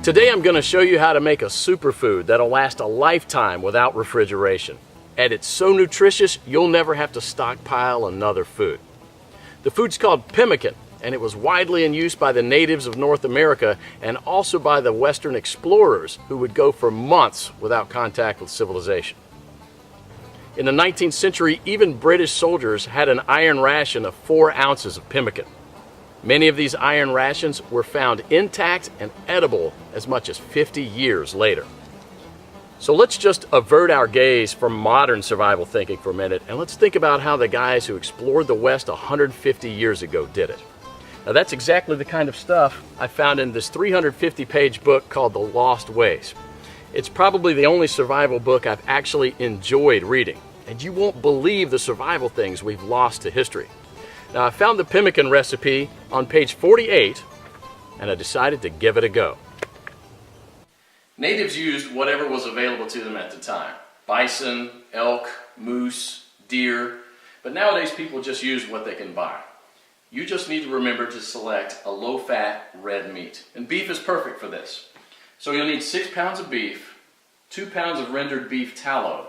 Today I'm going to show you how to make a superfood that'll last a lifetime without refrigeration. And it's so nutritious you'll never have to stockpile another food. The food's called pemmican, and it was widely in use by the natives of North America and also by the Western explorers who would go for months without contact with civilization. In the 19th century, even British soldiers had an iron ration of 4 ounces of pemmican. Many of these iron rations were found intact and edible as much as 50 years later. So let's just avert our gaze from modern survival thinking for a minute, and let's think about how the guys who explored the West 150 years ago did it. Now that's exactly the kind of stuff I found in this 350-page book called The Lost Ways. It's probably the only survival book I've actually enjoyed reading, and you won't believe the survival things we've lost to history. Now I found the pemmican recipe on page 48, and I decided to give it a go. Natives used whatever was available to them at the time. Bison, elk, moose, deer, but nowadays people just use what they can buy. You just need to remember to select a low-fat red meat, and beef is perfect for this. So you'll need 6 pounds of beef, 2 pounds of rendered beef tallow,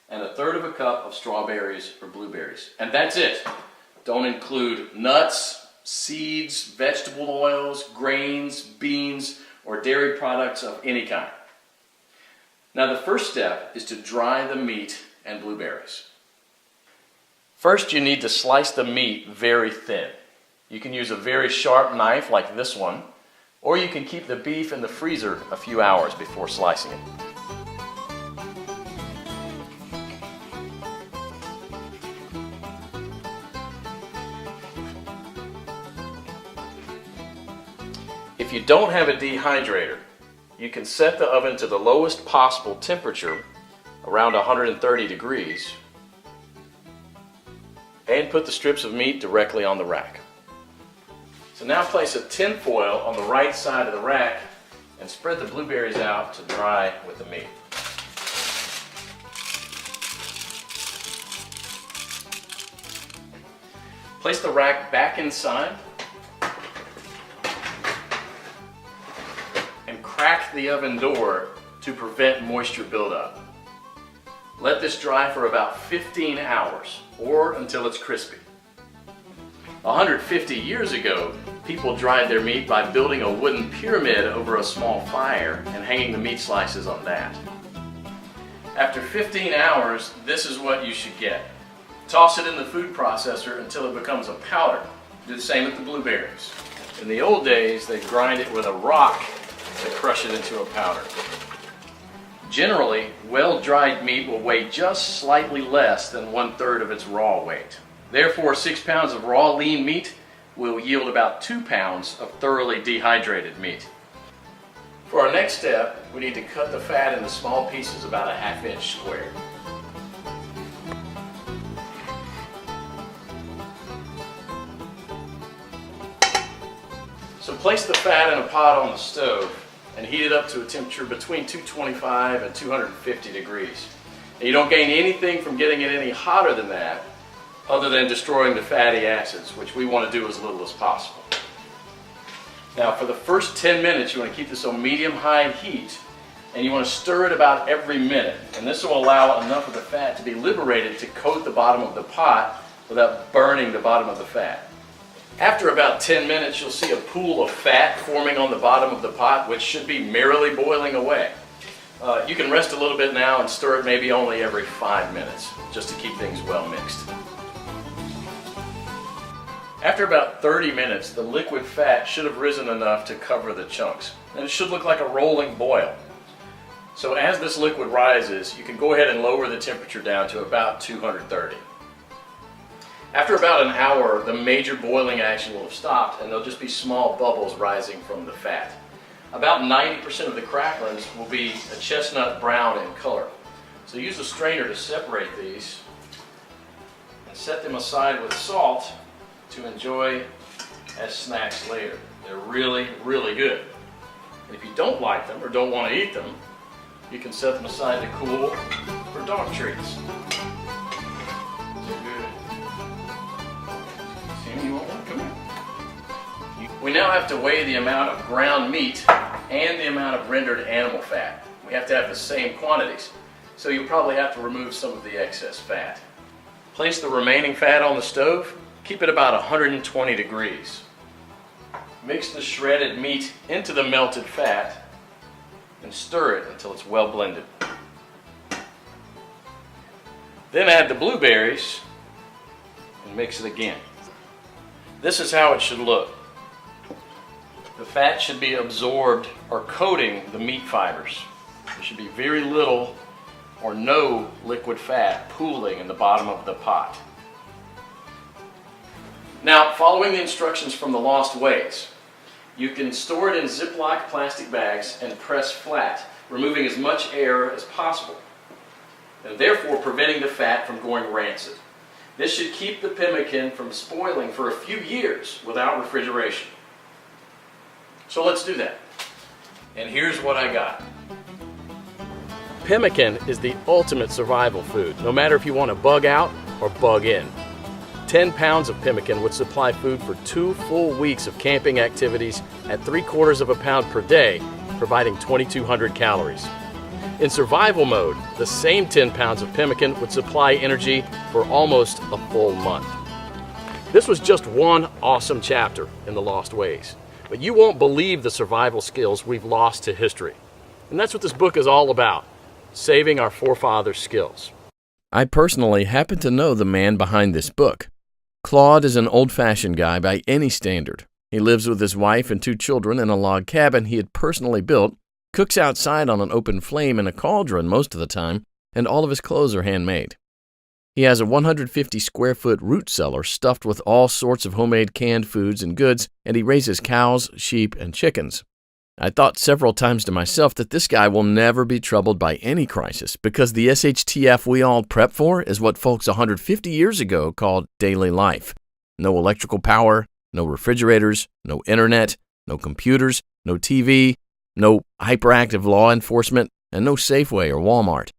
and 1/3 cup of strawberries or blueberries. And that's it. Don't include nuts, seeds, vegetable oils, grains, beans, or dairy products of any kind. Now the first step is to dry the meat and blueberries. First you need to slice the meat very thin. You can use a very sharp knife like this one, or you can keep the beef in the freezer a few hours before slicing it. If you don't have a dehydrator, you can set the oven to the lowest possible temperature, around 130 degrees, and put the strips of meat directly on the rack. So now place a tin foil on the right side of the rack and spread the blueberries out to dry with the meat. Place the rack back inside and crack the oven door to prevent moisture buildup. Let this dry for about 15 hours or until it's crispy. 150 years ago, people dried their meat by building a wooden pyramid over a small fire and hanging the meat slices on that. After 15 hours, this is what you should get. Toss it in the food processor until it becomes a powder. Do the same with the blueberries. In the old days, they grind it with a rock to crush it into a powder. Generally, well-dried meat will weigh just slightly less than 1/3 of its raw weight. Therefore, 6 pounds of raw lean meat will yield about 2 pounds of thoroughly dehydrated meat. For our next step, we need to cut the fat into small pieces about a 1/2 inch square. So place the fat in a pot on the stove and heat it up to a temperature between 225 and 250 degrees. And you don't gain anything from getting it any hotter than that, other than destroying the fatty acids, which we want to do as little as possible. Now for the first 10 minutes you want to keep this on medium-high heat, and you want to stir it about every minute, and this will allow enough of the fat to be liberated to coat the bottom of the pot without burning the bottom of the fat. After about 10 minutes you'll see a pool of fat forming on the bottom of the pot, which should be merrily boiling away. You can rest a little bit now and stir it maybe only every 5 minutes, just to keep things well mixed. After about 30 minutes, the liquid fat should have risen enough to cover the chunks, and it should look like a rolling boil. So as this liquid rises, you can go ahead and lower the temperature down to about 230. After about an hour, the major boiling action will have stopped, and there'll just be small bubbles rising from the fat. About 90% of the cracklings will be a chestnut brown in color. So use a strainer to separate these and set them aside with salt to enjoy as snacks later. They're really, really good. And if you don't like them or don't want to eat them, you can set them aside to cool for dog treats. They're good. Sammy, you want one? Come here. We now have to weigh the amount of ground meat and the amount of rendered animal fat. We have to have the same quantities, so you'll probably have to remove some of the excess fat. Place the remaining fat on the stove. Keep it about 120 degrees. Mix the shredded meat into the melted fat and stir it until it's well blended. Then add the blueberries and mix it again. This is how it should look. The fat should be absorbed or coating the meat fibers. There should be very little or no liquid fat pooling in the bottom of the pot. Now, following the instructions from the Lost Ways, you can store it in Ziploc plastic bags and press flat, removing as much air as possible, and therefore preventing the fat from going rancid. This should keep the pemmican from spoiling for a few years without refrigeration. So let's do that. And here's what I got. Pemmican is the ultimate survival food, no matter if you want to bug out or bug in. 10 pounds of pemmican would supply food for 2 full weeks of camping activities at 3/4 of a pound per day, providing 2,200 calories. In survival mode, the same 10 pounds of pemmican would supply energy for almost a full month. This was just one awesome chapter in the Lost Ways, but you won't believe the survival skills we've lost to history. And that's what this book is all about, saving our forefathers' skills. I personally happen to know the man behind this book. Claude is an old-fashioned guy by any standard. He lives with his wife and 2 children in a log cabin he had personally built, cooks outside on an open flame in a cauldron most of the time, and all of his clothes are handmade. He has a 150-square-foot root cellar stuffed with all sorts of homemade canned foods and goods, and he raises cows, sheep, and chickens. I thought several times to myself that this guy will never be troubled by any crisis because the SHTF we all prep for is what folks 150 years ago called daily life. No electrical power, no refrigerators, no internet, no computers, no TV, no hyperactive law enforcement, and no Safeway or Walmart.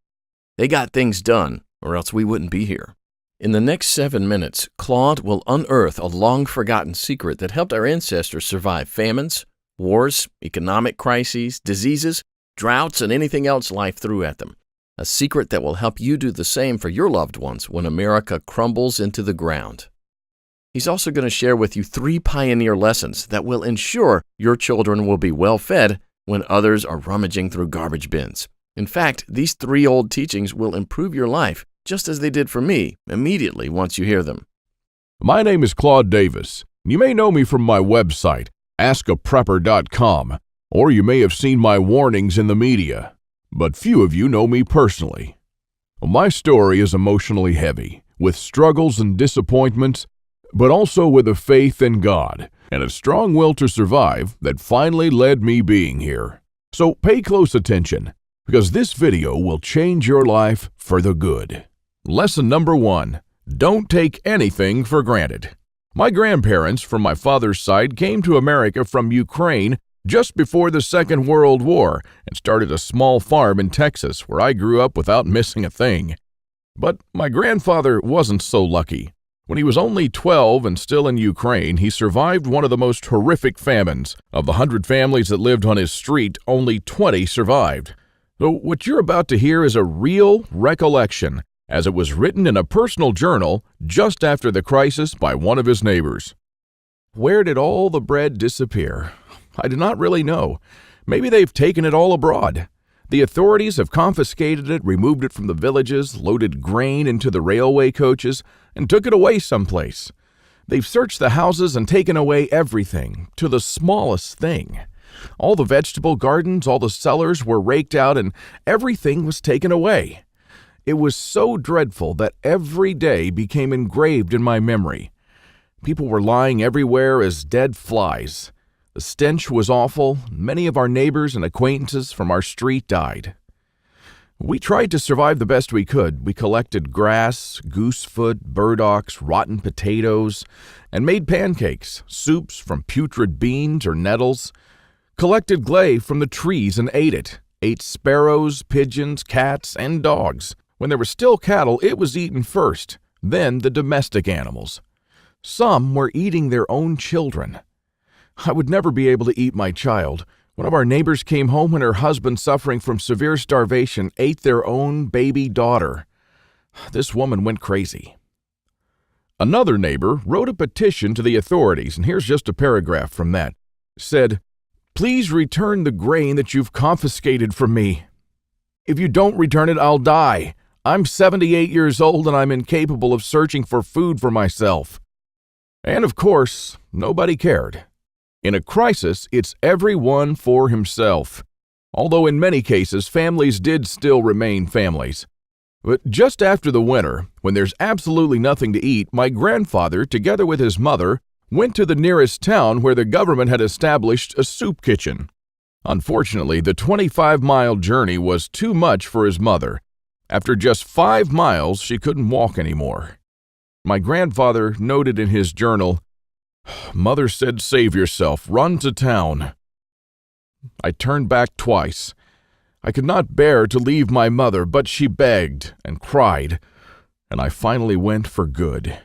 They got things done, or else we wouldn't be here. In the next 7 minutes, Claude will unearth a long-forgotten secret that helped our ancestors survive famines, wars, economic crises, diseases, droughts, and anything else life threw at them. A secret that will help you do the same for your loved ones when America crumbles into the ground. He's also going to share with you 3 pioneer lessons that will ensure your children will be well fed when others are rummaging through garbage bins. In fact, these 3 old teachings will improve your life just as they did for me immediately once you hear them. My name is Claude Davis. You may know me from my website, askaprepper.com, or you may have seen my warnings in the media, but few of you know me personally. My story is emotionally heavy, with struggles and disappointments, but also with a faith in God and a strong will to survive that finally led me being here. So pay close attention, because this video will change your life for the good. Lesson number 1, don't take anything for granted. My grandparents from my father's side came to America from Ukraine just before the Second World War and started a small farm in Texas where I grew up without missing a thing. But my grandfather wasn't so lucky. When he was only 12 and still in Ukraine, he survived one of the most horrific famines. Of the 100 families that lived on his street, only 20 survived. So what you're about to hear is a real recollection, as it was written in a personal journal just after the crisis by one of his neighbors. Where did all the bread disappear? I do not really know. Maybe they've taken it all abroad. The authorities have confiscated it, removed it from the villages, loaded grain into the railway coaches, and took it away someplace. They've searched the houses and taken away everything, to the smallest thing. All the vegetable gardens, all the cellars were raked out, and everything was taken away. It was so dreadful that every day became engraved in my memory. People were lying everywhere as dead flies. The stench was awful. Many of our neighbors and acquaintances from our street died. We tried to survive the best we could. We collected grass, goosefoot, burdocks, rotten potatoes, and made pancakes, soups from putrid beans or nettles, collected clay from the trees and ate it, ate sparrows, pigeons, cats, and dogs. When there were still cattle, it was eaten first, then the domestic animals. Some were eating their own children. I would never be able to eat my child. One of our neighbors came home when her husband, suffering from severe starvation, ate their own baby daughter. This woman went crazy. Another neighbor wrote a petition to the authorities, and here's just a paragraph from that. Said, "Please return the grain that you've confiscated from me. If you don't return it, I'll die. I'm 78 years old and I'm incapable of searching for food for myself." And of course, nobody cared. In a crisis, it's everyone for himself. Although in many cases, families did still remain families. But just after the winter, when there's absolutely nothing to eat, my grandfather, together with his mother, went to the nearest town where the government had established a soup kitchen. Unfortunately, the 25-mile journey was too much for his mother. After just 5 miles, she couldn't walk anymore. My grandfather noted in his journal, "Mother said, save yourself, run to town." I turned back twice. I could not bear to leave my mother, but she begged and cried, and I finally went for good.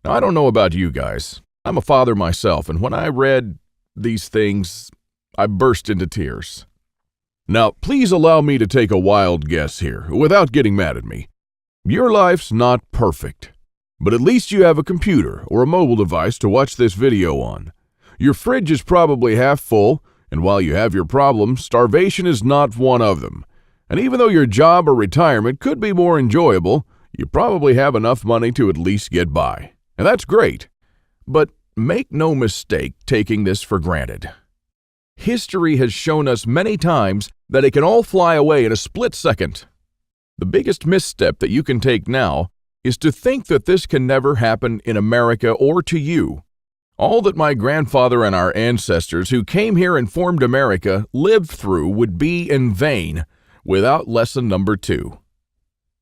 Now, I don't know about you guys. I'm a father myself, and when I read these things, I burst into tears. Now, please allow me to take a wild guess here, without getting mad at me. Your life's not perfect, but at least you have a computer or a mobile device to watch this video on. Your fridge is probably half full, and while you have your problems, starvation is not one of them. And even though your job or retirement could be more enjoyable, you probably have enough money to at least get by. And that's great. But make no mistake taking this for granted. History has shown us many times that it can all fly away in a split second. The biggest misstep that you can take now is to think that this can never happen in America or to you. All that my grandfather and our ancestors who came here and formed America lived through would be in vain without lesson number 2.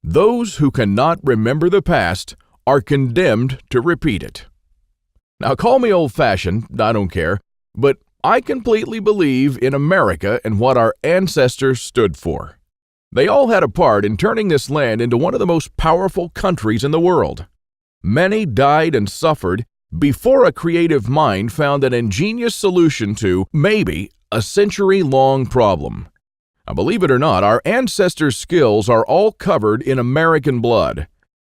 Those who cannot remember the past are condemned to repeat it. Now, call me old-fashioned, I don't care, but I completely believe in America and what our ancestors stood for. They all had a part in turning this land into one of the most powerful countries in the world. Many died and suffered before a creative mind found an ingenious solution to, maybe, a century-long problem. Now, believe it or not, our ancestors' skills are all covered in American blood.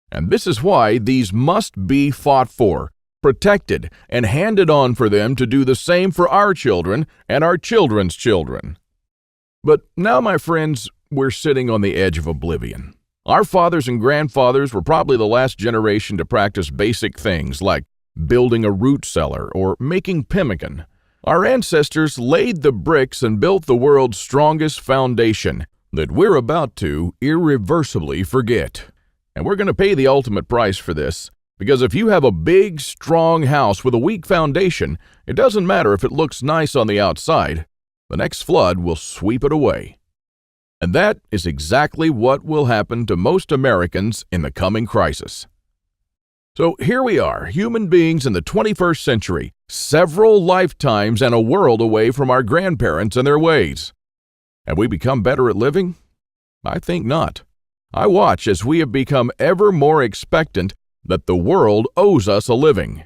And this is why these must be fought for, protected, and handed on for them to do the same for our children and our children's children. But now, my friends, we're sitting on the edge of oblivion. Our fathers and grandfathers were probably the last generation to practice basic things like building a root cellar or making pemmican. Our ancestors laid the bricks and built the world's strongest foundation that we're about to irreversibly forget. And we're going to pay the ultimate price for this, because if you have a big, strong house with a weak foundation, it doesn't matter if it looks nice on the outside. The next flood will sweep it away. And that is exactly what will happen to most Americans in the coming crisis. So here we are, human beings in the 21st century, several lifetimes and a world away from our grandparents and their ways. Have we become better at living? I think not. I watch as we have become ever more expectant that the world owes us a living.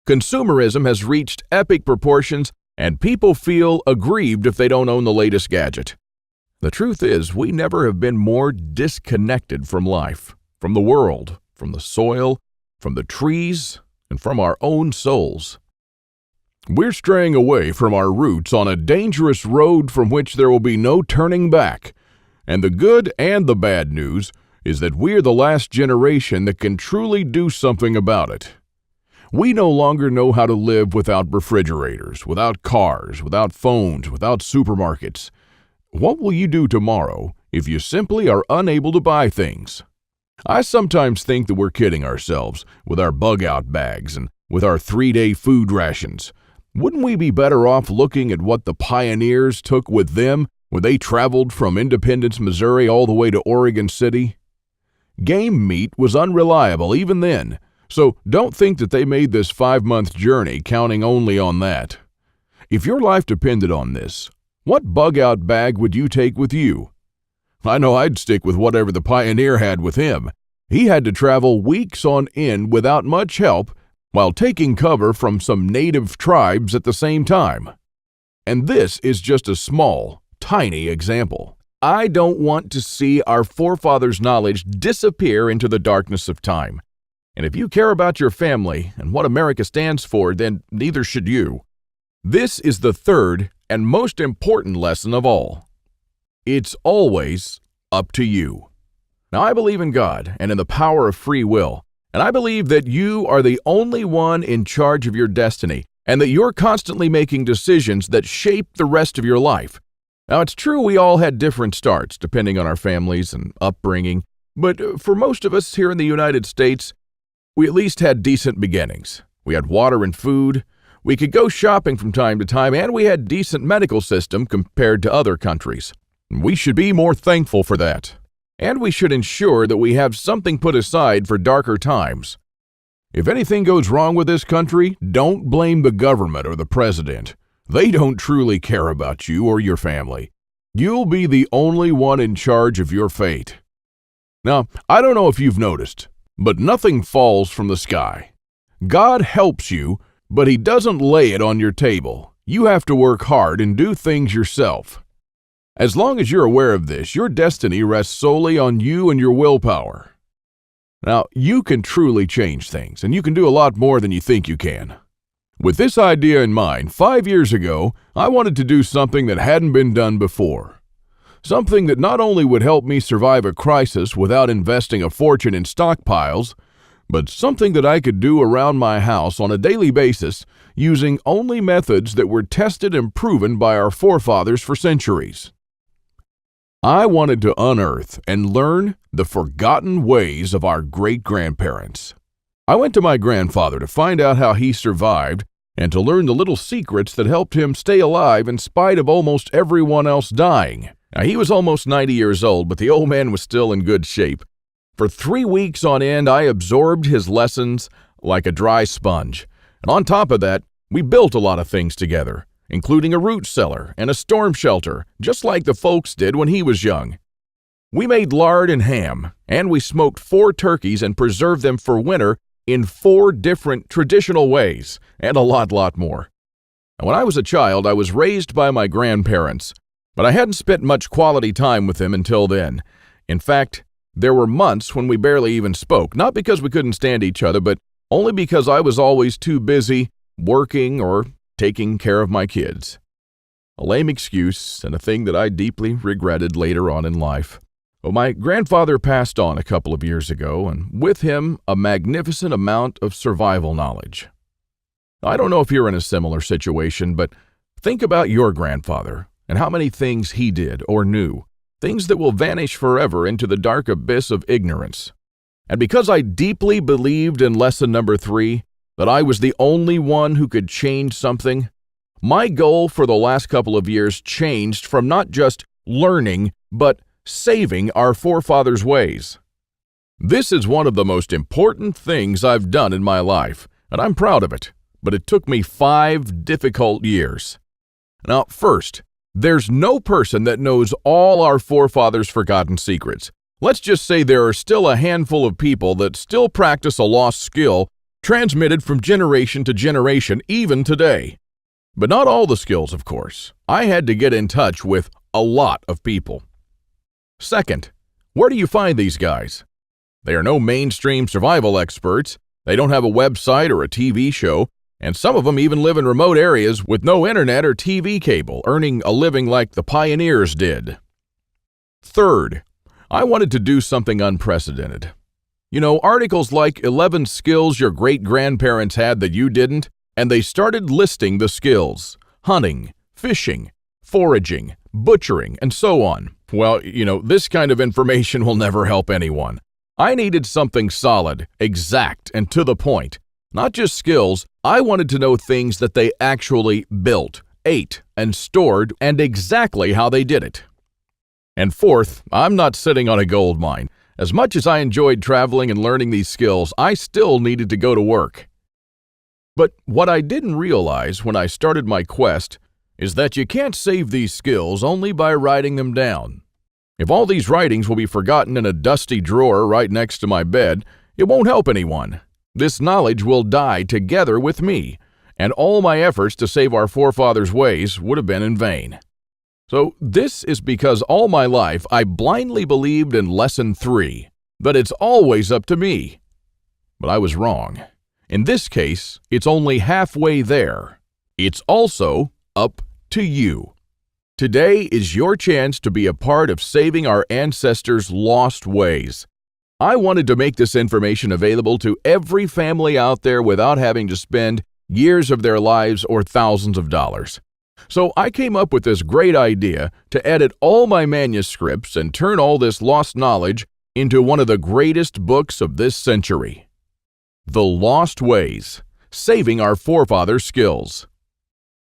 Consumerism has reached epic proportions, and people feel aggrieved if they don't own the latest gadget. The truth is, we never have been more disconnected from life, from the world, from the soil, from the trees, and from our own souls. We're straying away from our roots on a dangerous road from which there will be no turning back. And the good and the bad news is that we're the last generation that can truly do something about it. We no longer know how to live without refrigerators, without cars, without phones, without supermarkets. What will you do tomorrow if you simply are unable to buy things? I sometimes think that we're kidding ourselves with our bug-out bags and with our 3-day food rations. Wouldn't we be better off looking at what the pioneers took with them when they traveled from Independence, Missouri all the way to Oregon City? Game meat was unreliable even then, so don't think that they made this 5-month journey counting only on that. If your life depended on this, what bug-out bag would you take with you? I know I'd stick with whatever the pioneer had with him. He had to travel weeks on end without much help while taking cover from some native tribes at the same time. And this is just a small, tiny example. I don't want to see our forefathers' knowledge disappear into the darkness of time. And if you care about your family and what America stands for, then neither should you. This is the third and most important lesson of all. It's always up to you. Now, I believe in God and in the power of free will, and I believe that you are the only one in charge of your destiny, and that you're constantly making decisions that shape the rest of your life. Now, it's true we all had different starts depending on our families and upbringing, but for most of us here in the United States, we at least had decent beginnings. We had water and food, we could go shopping from time to time, and we had decent medical system compared to other countries. We should be more thankful for that. And we should ensure that we have something put aside for darker times. If anything goes wrong with this country, don't blame the government or the president. They don't truly care about you or your family. You'll be the only one in charge of your fate. Now, I don't know if you've noticed, but nothing falls from the sky. God helps you, but He doesn't lay it on your table. You have to work hard and do things yourself. As long as you're aware of this, your destiny rests solely on you and your willpower. Now, you can truly change things, and you can do a lot more than you think you can. With this idea in mind, 5 years ago, I wanted to do something that hadn't been done before. Something that not only would help me survive a crisis without investing a fortune in stockpiles, but something that I could do around my house on a daily basis using only methods that were tested and proven by our forefathers for centuries. I wanted to unearth and learn the forgotten ways of our great-grandparents. I went to my grandfather to find out how he survived and to learn the little secrets that helped him stay alive in spite of almost everyone else dying. Now, he was almost 90 years old, but the old man was still in good shape. For 3 weeks on end, I absorbed his lessons like a dry sponge. And on top of that, we built a lot of things together, including a root cellar and a storm shelter, just like the folks did when he was young. We made lard and ham, and we smoked 4 turkeys and preserved them for winter in 4 different traditional ways, and a lot more. And when I was a child, I was raised by my grandparents, but I hadn't spent much quality time with them until then. In fact, there were months when we barely even spoke, not because we couldn't stand each other, but only because I was always too busy working or taking care of my kids. A lame excuse and a thing that I deeply regretted later on in life. Well, my grandfather passed on a couple of years ago, and with him, a magnificent amount of survival knowledge. I don't know if you're in a similar situation, but think about your grandfather and how many things he did or knew, things that will vanish forever into the dark abyss of ignorance. And because I deeply believed in lesson number 3, that I was the only one who could change something, my goal for the last couple of years changed from not just learning, but saving our forefathers' ways. This is one of the most important things I've done in my life, and I'm proud of it, but it took me 5 difficult years. Now, first, there's no person that knows all our forefathers' forgotten secrets. Let's just say there are still a handful of people that still practice a lost skill transmitted from generation to generation, even today. But not all the skills, of course. I had to get in touch with a lot of people. Second, where do you find these guys? They are no mainstream survival experts. They don't have a website or a TV show, and some of them even live in remote areas with no internet or TV cable, earning a living like the pioneers did. Third, I wanted to do something unprecedented. You know, articles like 11 skills your great-grandparents had that you didn't, and they started listing the skills: hunting, fishing, foraging, butchering, and so on. Well, this kind of information will never help anyone. I needed something solid, exact, and to the point. Not just skills, I wanted to know things that they actually built, ate, and stored, and exactly how they did it. And fourth, I'm not sitting on a gold mine. As much as I enjoyed traveling and learning these skills, I still needed to go to work. But what I didn't realize when I started my quest is that you can't save these skills only by writing them down. If all these writings will be forgotten in a dusty drawer right next to my bed, it won't help anyone. This knowledge will die together with me, and all my efforts to save our forefathers' ways would have been in vain. So this is because all my life I blindly believed in Lesson 3, that it's always up to me. But I was wrong. In this case, it's only halfway there. It's also up to you. Today is your chance to be a part of saving our ancestors' lost ways. I wanted to make this information available to every family out there without having to spend years of their lives or thousands of dollars. So I came up with this great idea to edit all my manuscripts and turn all this lost knowledge into one of the greatest books of this century. The Lost Ways, Saving Our Forefathers' Skills.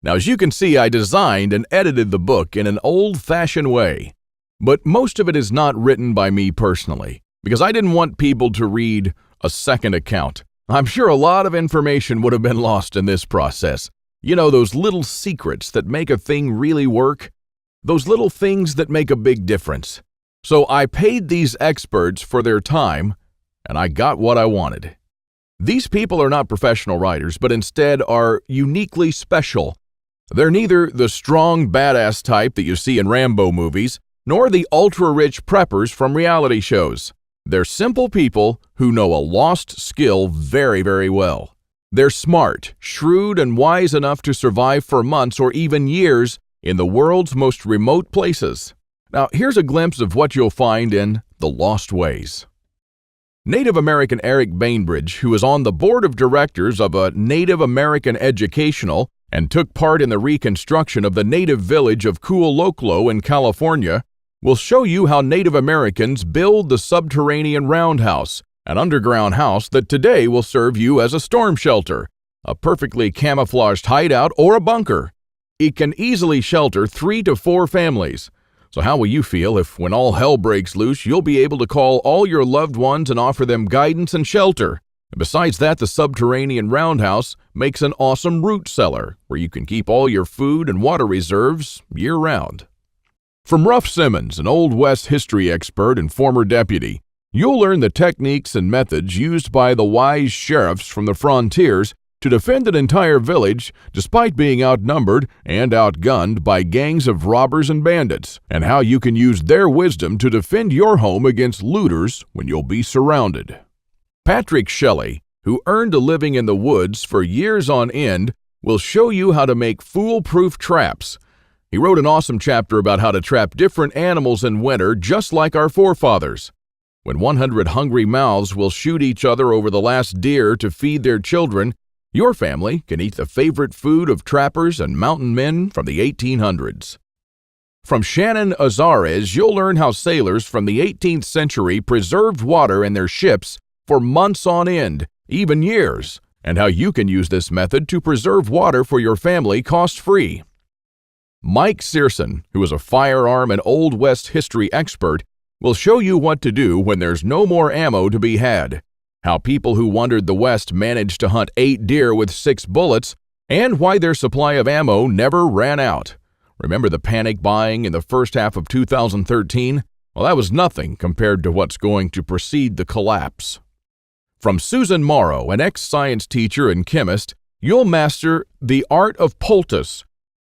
Now, as you can see, I designed and edited the book in an old-fashioned way, but most of it is not written by me personally, because I didn't want people to read a second account. I'm sure a lot of information would have been lost in this process. You know, those little secrets that make a thing really work? Those little things that make a big difference. So I paid these experts for their time, and I got what I wanted. These people are not professional writers, but instead are uniquely special. They're neither the strong, badass type that you see in Rambo movies, nor the ultra-rich preppers from reality shows. They're simple people who know a lost skill very, very well. They're smart, shrewd, and wise enough to survive for months or even years in the world's most remote places. Now, here's a glimpse of what you'll find in The Lost Ways. Native American Eric Bainbridge, who is on the board of directors of a Native American educational and took part in the reconstruction of the native village of Kualoklo in California, will show you how Native Americans build the subterranean roundhouse, an underground house that today will serve you as a storm shelter, a perfectly camouflaged hideout, or a bunker. It can easily shelter 3 to 4 families. So how will you feel if, when all hell breaks loose, you'll be able to call all your loved ones and offer them guidance and shelter? And besides that, the subterranean roundhouse makes an awesome root cellar where you can keep all your food and water reserves year-round. From Ruff Simmons, an Old West history expert and former deputy, you'll learn the techniques and methods used by the wise sheriffs from the frontiers to defend an entire village despite being outnumbered and outgunned by gangs of robbers and bandits, and how you can use their wisdom to defend your home against looters when you'll be surrounded. Patrick Shelley, who earned a living in the woods for years on end, will show you how to make foolproof traps. He wrote an awesome chapter about how to trap different animals in winter just like our forefathers. When 100 hungry mouths will shoot each other over the last deer to feed their children, your family can eat the favorite food of trappers and mountain men from the 1800s. From Shannon Azares, you'll learn how sailors from the 18th century preserved water in their ships for months on end, even years, and how you can use this method to preserve water for your family cost-free. Mike Searson, who is a firearm and Old West history expert, will show you what to do when there's no more ammo to be had, how people who wandered the West managed to hunt 8 deer with 6 bullets, and why their supply of ammo never ran out. Remember the panic buying in the first half of 2013? Well, that was nothing compared to what's going to precede the collapse. From Susan Morrow, an ex-science teacher and chemist, you'll master the art of poultice.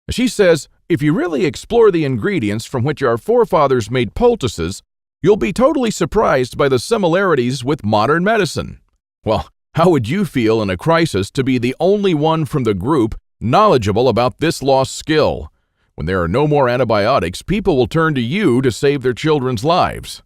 She says, if you really explore the ingredients from which our forefathers made poultices, you'll be totally surprised by the similarities with modern medicine. Well, how would you feel in a crisis to be the only one from the group knowledgeable about this lost skill? When there are no more antibiotics, people will turn to you to save their children's lives.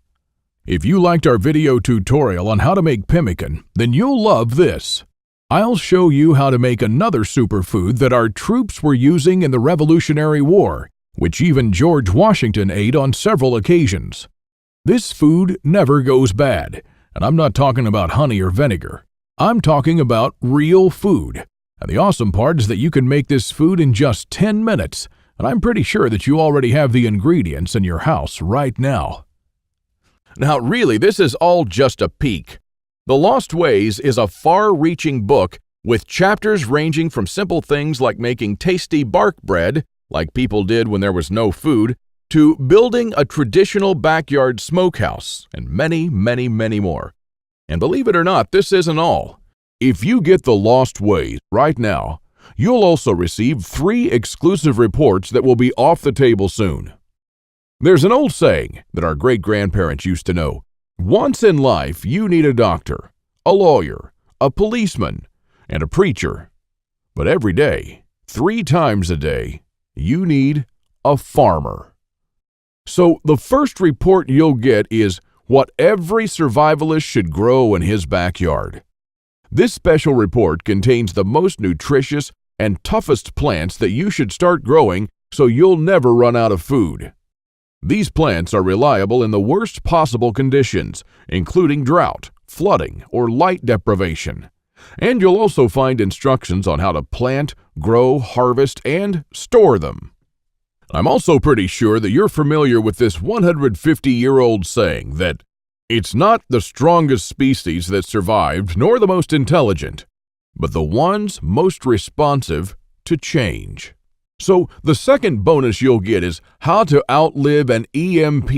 If you liked our video tutorial on how to make pemmican, then you'll love this. I'll show you how to make another superfood that our troops were using in the Revolutionary War, which even George Washington ate on several occasions. This food never goes bad, and I'm not talking about honey or vinegar. I'm talking about real food. And the awesome part is that you can make this food in just 10 minutes, and I'm pretty sure that you already have the ingredients in your house right now. Now, really, this is all just a peek. The Lost Ways is a far-reaching book with chapters ranging from simple things like making tasty bark bread, like people did when there was no food, to building a traditional backyard smokehouse, and many, many, many more. And believe it or not, this isn't all. If you get The Lost Ways right now, You'll also receive 3 exclusive reports that will be off the table soon. There's an old saying that our great-grandparents used to know. Once in life, you need a doctor, a lawyer, a policeman, and a preacher. But every day, 3 times a day, you need a farmer. So the first report you'll get is what every survivalist should grow in his backyard. This special report contains the most nutritious and toughest plants that you should start growing so you'll never run out of food. These plants are reliable in the worst possible conditions, including drought, flooding, or light deprivation. And you'll also find instructions on how to plant, grow, harvest, and store them. I'm also pretty sure that you're familiar with this 150-year-old saying that it's not the strongest species that survived nor the most intelligent, but the ones most responsive to change. So the second bonus you'll get is how to outlive an EMP,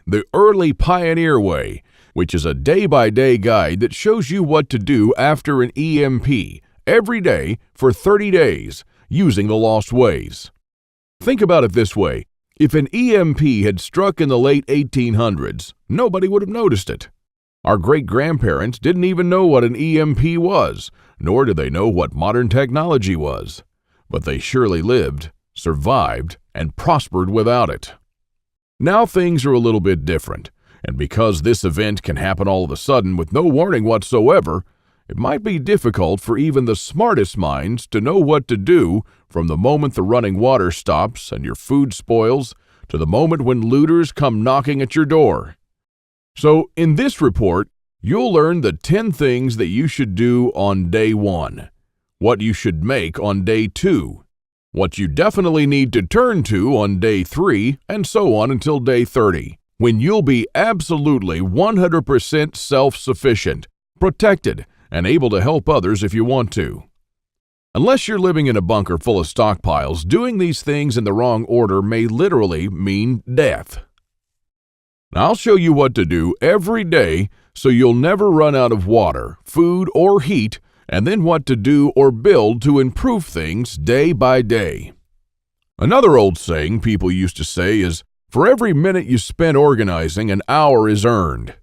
the early pioneer way, which is a day-by-day guide that shows you what to do after an EMP every day for 30 days using the lost ways. Think about it this way. If an EMP had struck in the late 1800s, nobody would have noticed it. Our great-grandparents didn't even know what an EMP was, nor did they know what modern technology was. But they surely lived, survived, and prospered without it. Now things are a little bit different, and because this event can happen all of a sudden with no warning whatsoever, it might be difficult for even the smartest minds to know what to do from the moment the running water stops and your food spoils to the moment when looters come knocking at your door. So in this report, you'll learn the 10 things that you should do on day 1, what you should make on day 2, what you definitely need to turn to on day 3, and so on until day 30, when you'll be absolutely 100% self-sufficient, protected, and able to help others if you want to. Unless you're living in a bunker full of stockpiles, doing these things in the wrong order may literally mean death. I'll show you what to do every day so you'll never run out of water, food, or heat, and then what to do or build to improve things day by day. Another old saying people used to say is, for every minute you spend organizing, an hour is earned.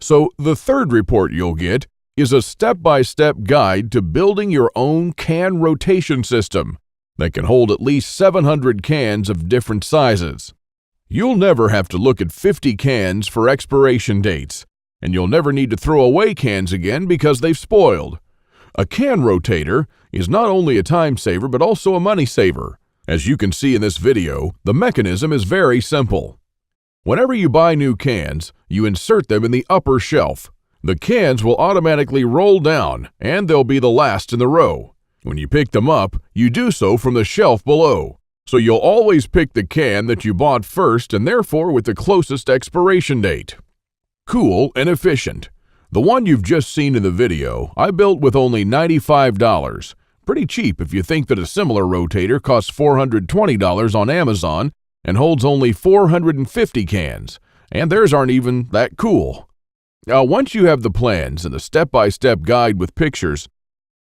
So the third report you'll get is a step-by-step guide to building your own can rotation system that can hold at least 700 cans of different sizes. You'll never have to look at 50 cans for expiration dates, and you'll never need to throw away cans again because they've spoiled. A can rotator is not only a time saver but also a money saver. As you can see in this video, the mechanism is very simple. Whenever you buy new cans, you insert them in the upper shelf. The cans will automatically roll down, and they'll be the last in the row. When you pick them up, you do so from the shelf below. So you'll always pick the can that you bought first and therefore with the closest expiration date. Cool and efficient. The one you've just seen in the video, I built with only $95. Pretty cheap if you think that a similar rotator costs $420 on Amazon and holds only 450 cans, and theirs aren't even that cool. Now, once you have the plans and the step-by-step guide with pictures,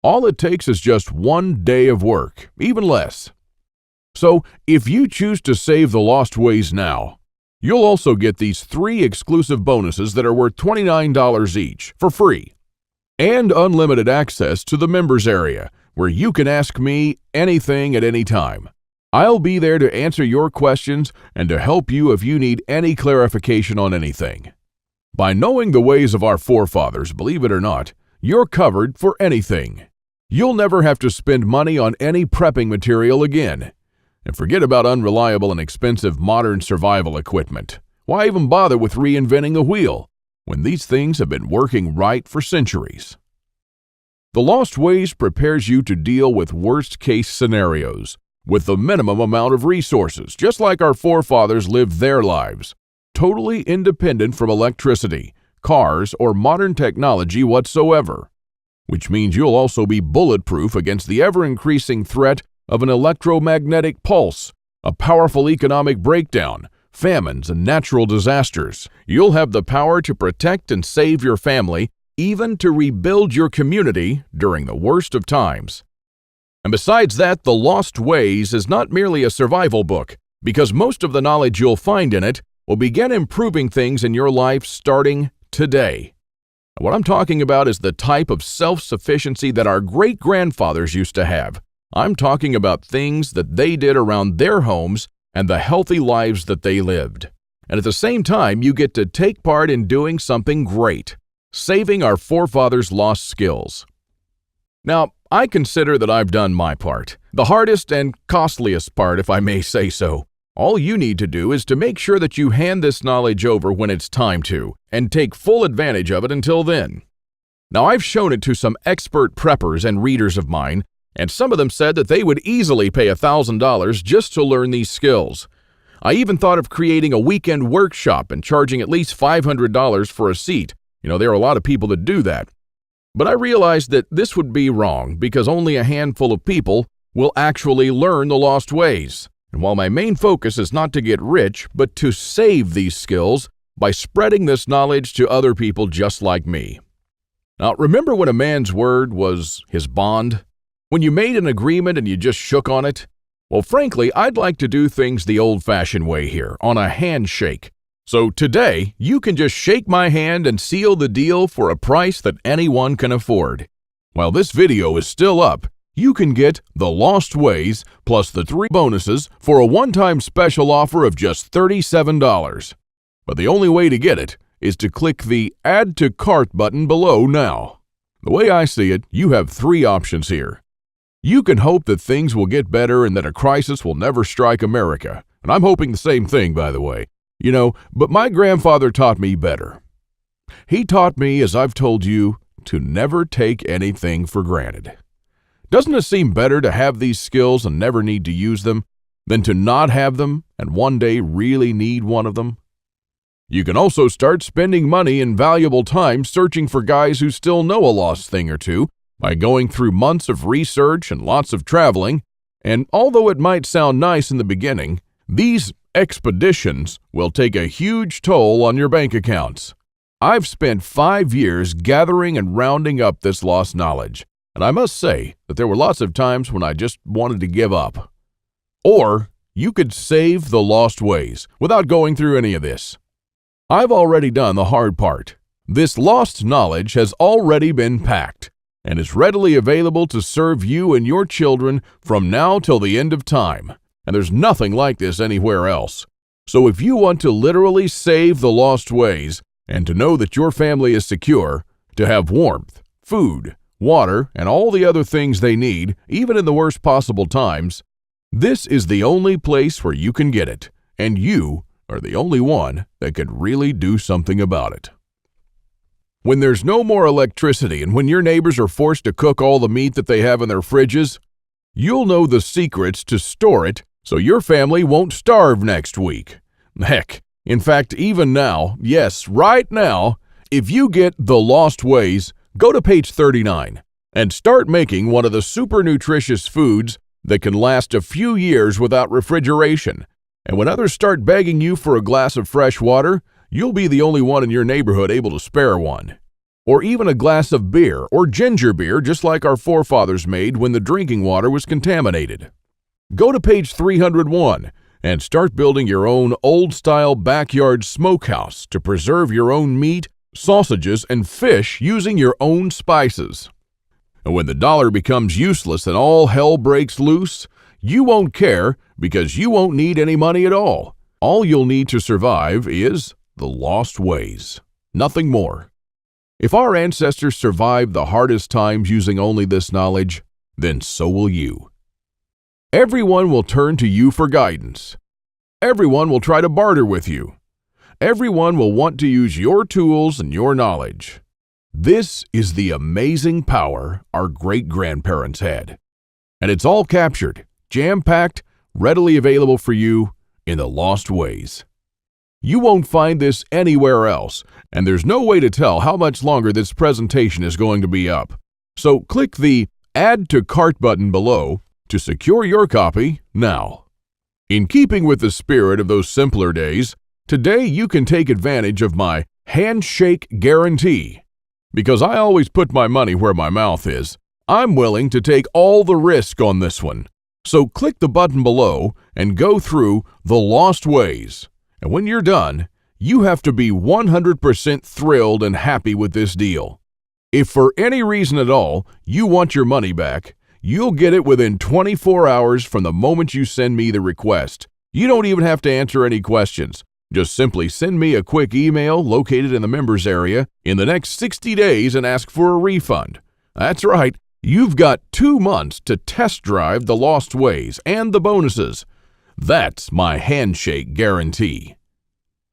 all it takes is just 1 day of work, even less. So, if you choose to save the lost ways now, you'll also get these 3 exclusive bonuses that are worth $29 each for free, and unlimited access to the members area, where you can ask me anything at any time. I'll be there to answer your questions and to help you if you need any clarification on anything. By knowing the ways of our forefathers, believe it or not, you're covered for anything. You'll never have to spend money on any prepping material again. And forget about unreliable and expensive modern survival equipment. Why even bother with reinventing the wheel when these things have been working right for centuries? The Lost Ways prepares you to deal with worst-case scenarios with the minimum amount of resources, just like our forefathers lived their lives, totally independent from electricity, cars, or modern technology whatsoever. Which means you'll also be bulletproof against the ever-increasing threat of an electromagnetic pulse, a powerful economic breakdown, famines, and natural disasters. You'll have the power to protect and save your family, even to rebuild your community during the worst of times. And besides that, The Lost Ways is not merely a survival book, because most of the knowledge you'll find in it will begin improving things in your life starting today. What I'm talking about is the type of self-sufficiency that our great-grandfathers used to have. I'm talking about things that they did around their homes and the healthy lives that they lived. And at the same time, you get to take part in doing something great, saving our forefathers' lost skills. Now, I consider that I've done my part, the hardest and costliest part, if I may say so. All you need to do is to make sure that you hand this knowledge over when it's time to, and take full advantage of it until then. Now, I've shown it to some expert preppers and readers of mine, and some of them said that they would easily pay $1,000 just to learn these skills. I even thought of creating a weekend workshop and charging at least $500 for a seat. There are a lot of people that do that. But I realized that this would be wrong because only a handful of people will actually learn the lost ways. And while my main focus is not to get rich, but to save these skills by spreading this knowledge to other people just like me. Now, remember when a man's word was his bond? When you made an agreement and you just shook on it? Well, frankly, I'd like to do things the old-fashioned way here, on a handshake. So today, you can just shake my hand and seal the deal for a price that anyone can afford. While this video is still up, you can get The Lost Ways plus the 3 bonuses for a one-time special offer of just $37. But the only way to get it is to click the Add to Cart button below now. The way I see it, you have 3 options here. You can hope that things will get better and that a crisis will never strike America. And I'm hoping the same thing, by the way. But my grandfather taught me better. He taught me, as I've told you, to never take anything for granted. Doesn't it seem better to have these skills and never need to use them than to not have them and one day really need one of them? You can also start spending money and valuable time searching for guys who still know a lost thing or two by going through months of research and lots of traveling. And although it might sound nice in the beginning, these expeditions will take a huge toll on your bank accounts. I've spent 5 years gathering and rounding up this lost knowledge, and I must say that there were lots of times when I just wanted to give up. Or you could save the lost ways without going through any of this. I've already done the hard part. This lost knowledge has already been packed and is readily available to serve you and your children from now till the end of time. And there's nothing like this anywhere else. So if you want to literally save the lost ways and to know that your family is secure, to have warmth, food, water, and all the other things they need, even in the worst possible times, this is the only place where you can get it, and you are the only one that could really do something about it. When there's no more electricity and when your neighbors are forced to cook all the meat that they have in their fridges, you'll know the secrets to store it so your family won't starve next week. Heck, in fact, even now, yes, right now, if you get The Lost Ways, go to page 39 and start making one of the super nutritious foods that can last a few years without refrigeration. And when others start begging you for a glass of fresh water, you'll be the only one in your neighborhood able to spare one. Or even a glass of beer or ginger beer, just like our forefathers made when the drinking water was contaminated. Go to page 301 and start building your own old-style backyard smokehouse to preserve your own meat, sausages, and fish using your own spices. And when the dollar becomes useless and all hell breaks loose, you won't care because you won't need any money at all. All you'll need to survive is the lost ways. Nothing more. If our ancestors survived the hardest times using only this knowledge, then so will you. Everyone will turn to you for guidance. Everyone will try to barter with you. Everyone will want to use your tools and your knowledge. This is the amazing power our great-grandparents had. And it's all captured, jam-packed, readily available for you in The Lost Ways. You won't find this anywhere else, and there's no way to tell how much longer this presentation is going to be up. So click the Add to Cart button below to secure your copy now. In keeping with the spirit of those simpler days, today you can take advantage of my handshake guarantee. Because I always put my money where my mouth is, I'm willing to take all the risk on this one. So click the button below and go through The Lost Ways. And when you're done, you have to be 100% thrilled and happy with this deal. If for any reason at all you want your money back, you'll get it within 24 hours from the moment you send me the request. You don't even have to answer any questions. Just simply send me a quick email located in the members area in the next 60 days and ask for a refund. That's right, you've got 2 months to test drive The Lost Ways and the bonuses. That's my handshake guarantee.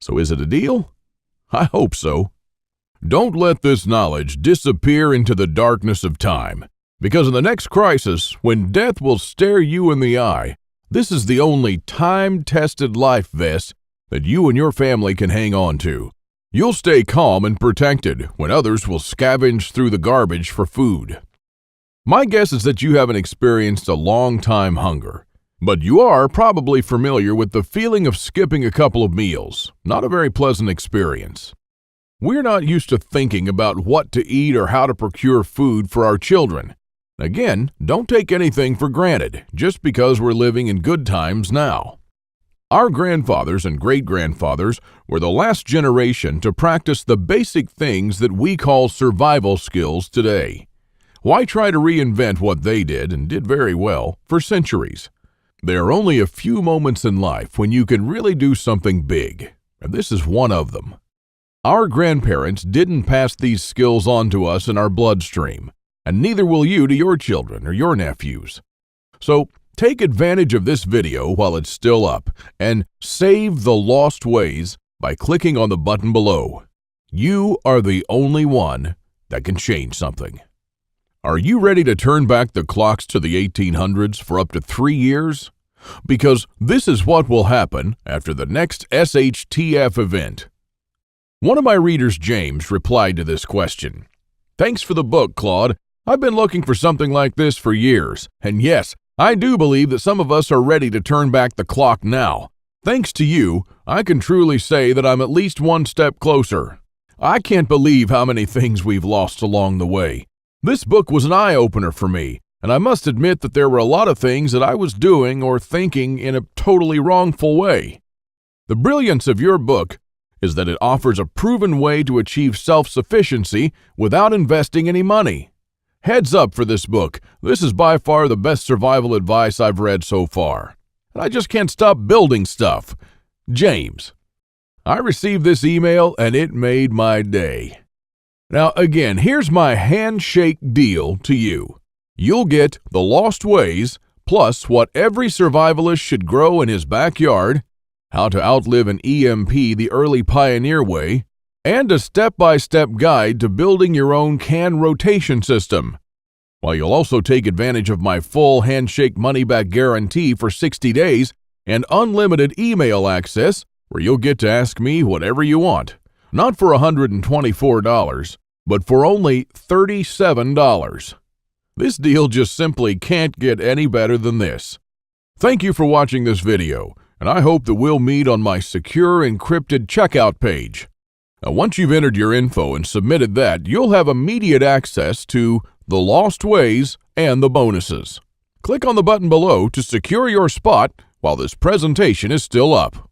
So is it a deal? I hope so. Don't let this knowledge disappear into the darkness of time, because in the next crisis, when death will stare you in the eye, this is the only time-tested life vest that you and your family can hang on to. You'll stay calm and protected when others will scavenge through the garbage for food. My guess is that you haven't experienced a long-time hunger, but you are probably familiar with the feeling of skipping a couple of meals. Not a very pleasant experience. We're not used to thinking about what to eat or how to procure food for our children. Again, don't take anything for granted just because we're living in good times now. Our grandfathers and great-grandfathers were the last generation to practice the basic things that we call survival skills today. Why try to reinvent what they did, and did very well, for centuries? There are only a few moments in life when you can really do something big, and this is one of them. Our grandparents didn't pass these skills on to us in our bloodstream, and neither will you to your children or your nephews. So take advantage of this video while it's still up, and save The Lost Ways by clicking on the button below. You are the only one that can change something. Are you ready to turn back the clocks to the 1800s for up to 3 years? Because this is what will happen after the next SHTF event. One of my readers, James, replied to this question. Thanks for the book, Claude. I've been looking for something like this for years. And yes, I do believe that some of us are ready to turn back the clock now. Thanks to you, I can truly say that I'm at least one step closer. I can't believe how many things we've lost along the way. This book was an eye-opener for me, and I must admit that there were a lot of things that I was doing or thinking in a totally wrongful way. The brilliance of your book is that it offers a proven way to achieve self-sufficiency without investing any money. Heads up for this book. This is by far the best survival advice I've read so far. And I just can't stop building stuff. James. I received this email and it made my day. Now again, here's my handshake deal to you. You'll get The Lost Ways, plus what every survivalist should grow in his backyard, how to outlive an EMP the early pioneer way, and a step-by-step guide to building your own can rotation system. While you'll also take advantage of my full handshake money-back guarantee for 60 days and unlimited email access, where you'll get to ask me whatever you want. Not for $124, but for only $37. This deal just simply can't get any better than this. Thank you for watching this video, and I hope that we'll meet on my secure encrypted checkout page. Now, once you've entered your info and submitted that, you'll have immediate access to The Lost Ways and the bonuses. Click on the button below to secure your spot while this presentation is still up.